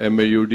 MAUD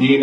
3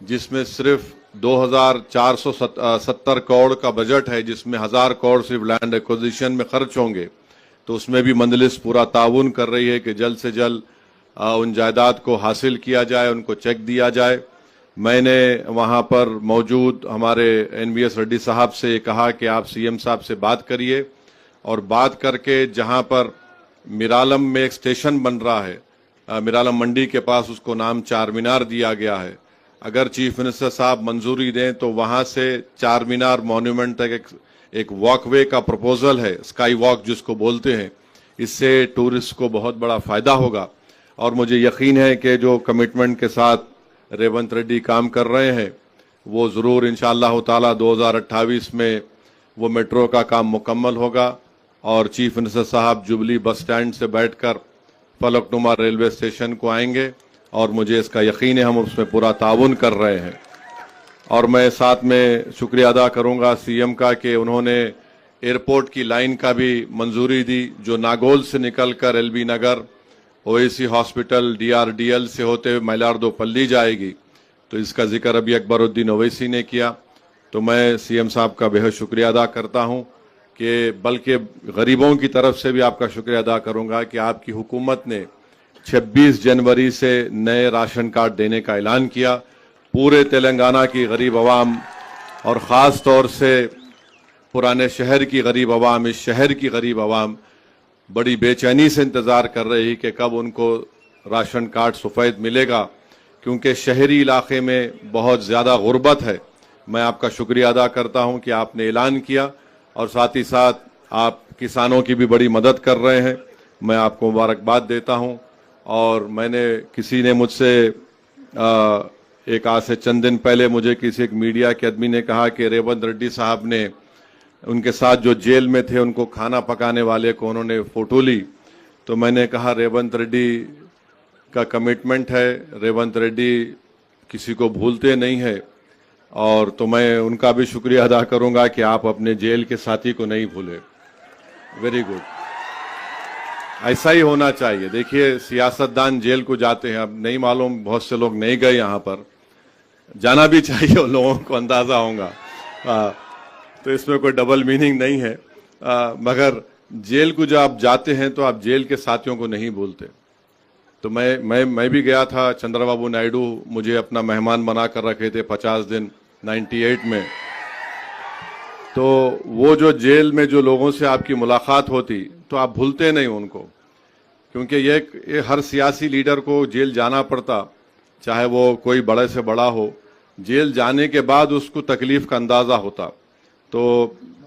جس میں صرف 2470 کروڑ کا بجٹ ہے، جس میں 1000 کروڑ صرف لینڈ ایکوزیشن میں خرچ ہوں گے، تو اس میں بھی مجلس پورا تعاون کر رہی ہے کہ جلد سے جلد ان جائیداد کو حاصل کیا جائے، ان کو چیک دیا جائے۔ میں نے وہاں پر موجود ہمارے NVS ریڈی صاحب سے یہ کہا کہ آپ CM صاحب سے بات کریے، اور بات کر کے جہاں پر میرالم میں ایک اسٹیشن بن رہا ہے، میرالم منڈی کے پاس، اس کو نام چار مینار دیا گیا ہے، اگر چیف منسٹر صاحب منظوری دیں تو وہاں سے چار مینار مونیومنٹ تک ایک واک وے کا پروپوزل ہے، اسکائی واک جس کو بولتے ہیں۔ اس سے ٹورسٹ کو بہت بڑا فائدہ ہوگا، اور مجھے یقین ہے کہ جو کمٹمنٹ کے ساتھ ریونت ریڈی کام کر رہے ہیں وہ ضرور انشاءاللہ تعالی 2028 میں وہ میٹرو کا کام مکمل ہوگا، اور چیف منسٹر صاحب جبلی بس سٹینڈ سے بیٹھ کر فلک نما ریلوے اسٹیشن کو آئیں گے، اور مجھے اس کا یقین ہے ہم اس میں پورا تعاون کر رہے ہیں۔ اور میں ساتھ میں شکریہ ادا کروں گا CM کا کہ انہوں نے ایئرپورٹ کی لائن کا بھی منظوری دی، جو ناگول سے نکل کر LB Nagar, OAC hospital, DRDL سے ہوتے ہوئے میلاردو پلی جائے گی، تو اس کا ذکر ابھی اکبر الدین اویسی نے کیا۔ تو میں CM صاحب کا بہت شکریہ ادا کرتا ہوں، کہ بلکہ غریبوں کی طرف سے بھی آپ کا شکریہ ادا کروں گا کہ آپ کی حکومت نے 26 جنوری سے نئے راشن کارڈ دینے کا اعلان کیا۔ پورے تلنگانہ کی غریب عوام، اور خاص طور سے پرانے شہر کی غریب عوام، اس شہر کی غریب عوام بڑی بے چینی سے انتظار کر رہی کہ کب ان کو راشن کارڈ سفید ملے گا، کیونکہ شہری علاقے میں بہت زیادہ غربت ہے۔ میں آپ کا شکریہ ادا کرتا ہوں کہ آپ نے اعلان کیا، اور ساتھ ہی ساتھ آپ کسانوں کی بھی بڑی مدد کر رہے ہیں، میں آپ کو مبارکباد دیتا ہوں۔ اور میں نے کسی نے مجھ سے ایک آج سے چند دن پہلے مجھے ایک میڈیا کے آدمی نے کہا کہ ریونت ریڈی صاحب نے ان کے ساتھ جو جیل میں تھے ان کو کھانا پکانے والے کو انہوں نے فوٹو لی، تو میں نے کہا ریونت ریڈی کا کمٹمنٹ ہے، ریونت ریڈی کسی کو بھولتے نہیں ہے، اور تو میں ان کا بھی شکریہ ادا کروں گا کہ آپ اپنے جیل کے ساتھی کو نہیں بھولے۔ ویری گڈ، ایسا ہی ہونا چاہیے۔ دیکھیے سیاستدان جیل کو جاتے ہیں، اب نہیں معلوم بہت سے لوگ نہیں گئے یہاں پر، جانا بھی چاہیے، ان لوگوں کو اندازہ ہوگا، تو اس میں کوئی ڈبل میننگ نہیں ہے، مگر جیل کو جب آپ جاتے ہیں تو آپ جیل کے ساتھیوں کو نہیں بھولتے۔ تو میں بھی گیا تھا، چندرا بابو نائیڈو مجھے اپنا مہمان بنا کر رکھے تھے 50 دن 98 میں، تو وہ جو جیل میں جو لوگوں سے آپ کی ملاقات ہوتی تو آپ بھولتے نہیں ان کو، کیونکہ یہ ہر سیاسی لیڈر کو جیل جانا پڑتا، چاہے وہ کوئی بڑے سے بڑا ہو، جیل جانے کے بعد اس کو تکلیف کا اندازہ ہوتا۔ تو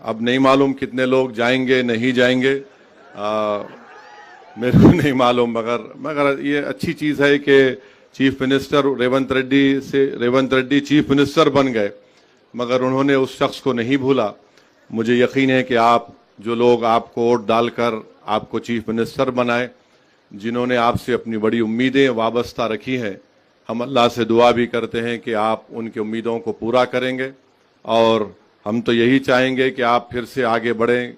اب نہیں معلوم کتنے لوگ جائیں گے نہیں جائیں گے، میرے کو نہیں معلوم، مگر یہ اچھی چیز ہے کہ chief minister Revanth Reddy chief minister بن گئے، مگر انہوں نے اس شخص کو نہیں بھولا۔ مجھے یقین ہے کہ آپ جو لوگ آپ کو ووٹ ڈال کر آپ کو چیف منسٹر بنائے، جنہوں نے آپ سے اپنی بڑی امیدیں وابستہ رکھی ہیں، ہم اللہ سے دعا بھی کرتے ہیں کہ آپ ان کی امیدوں کو پورا کریں گے، اور ہم تو یہی چاہیں گے کہ آپ پھر سے آگے بڑھیں،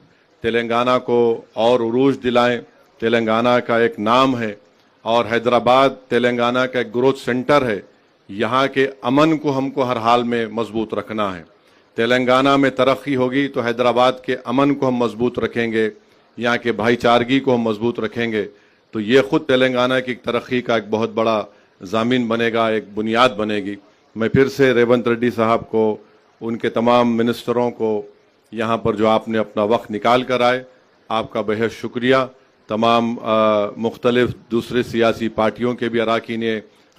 تلنگانہ کو اور عروج دلائیں۔ تلنگانہ کا ایک نام ہے، اور حیدرآباد تلنگانہ کا ایک گروتھ سینٹر ہے، یہاں کے امن کو ہم کو ہر حال میں مضبوط رکھنا ہے۔ تلنگانہ میں ترقی ہوگی تو حیدرآباد کے امن کو ہم مضبوط رکھیں گے، یہاں کے بھائی چارگی کو ہم مضبوط رکھیں گے، تو یہ خود تلنگانہ کی ترقی کا ایک بہت بڑا ضامن بنے گا، ایک بنیاد بنے گی۔ میں پھر سے ریونت ریڈی صاحب کو، ان کے تمام منسٹروں کو، یہاں پر جو آپ نے اپنا وقت نکال کر آئے، آپ کا بہت شکریہ۔ تمام مختلف دوسرے سیاسی پارٹیوں کے بھی اراکین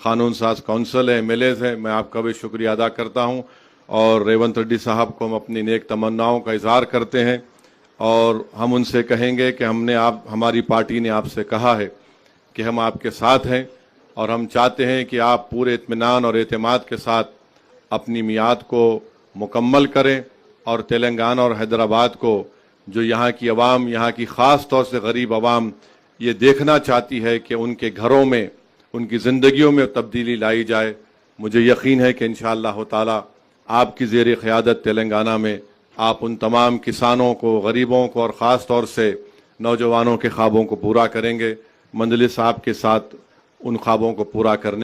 قانون ساز کونسل ہیں، MLAs ہیں، میں آپ کا بھی شکریہ ادا کرتا ہوں، اور ریونت ریڈی صاحب کو ہم اپنی نیک تمناؤں کا اظہار کرتے ہیں، اور ہم ان سے کہیں گے کہ ہماری پارٹی نے آپ سے کہا ہے کہ ہم آپ کے ساتھ ہیں، اور ہم چاہتے ہیں کہ آپ پورے اطمینان اور اعتماد کے ساتھ اپنی میعاد کو مکمل کریں، اور تلنگانہ اور حیدرآباد کو، جو یہاں کی عوام، یہاں کی خاص طور سے غریب عوام یہ دیکھنا چاہتی ہے کہ ان کے گھروں میں، ان کی زندگیوں میں تبدیلی لائی جائے۔ مجھے یقین ہے کہ انشاءاللہ تعالی آپ کی زیر قیادت تلنگانہ میں آپ ان تمام کسانوں کو، غریبوں کو، اور خاص طور سے نوجوانوں کے خوابوں کو پورا کریں گے۔ مجلس آپ کے ساتھ ان خوابوں کو پورا کرنے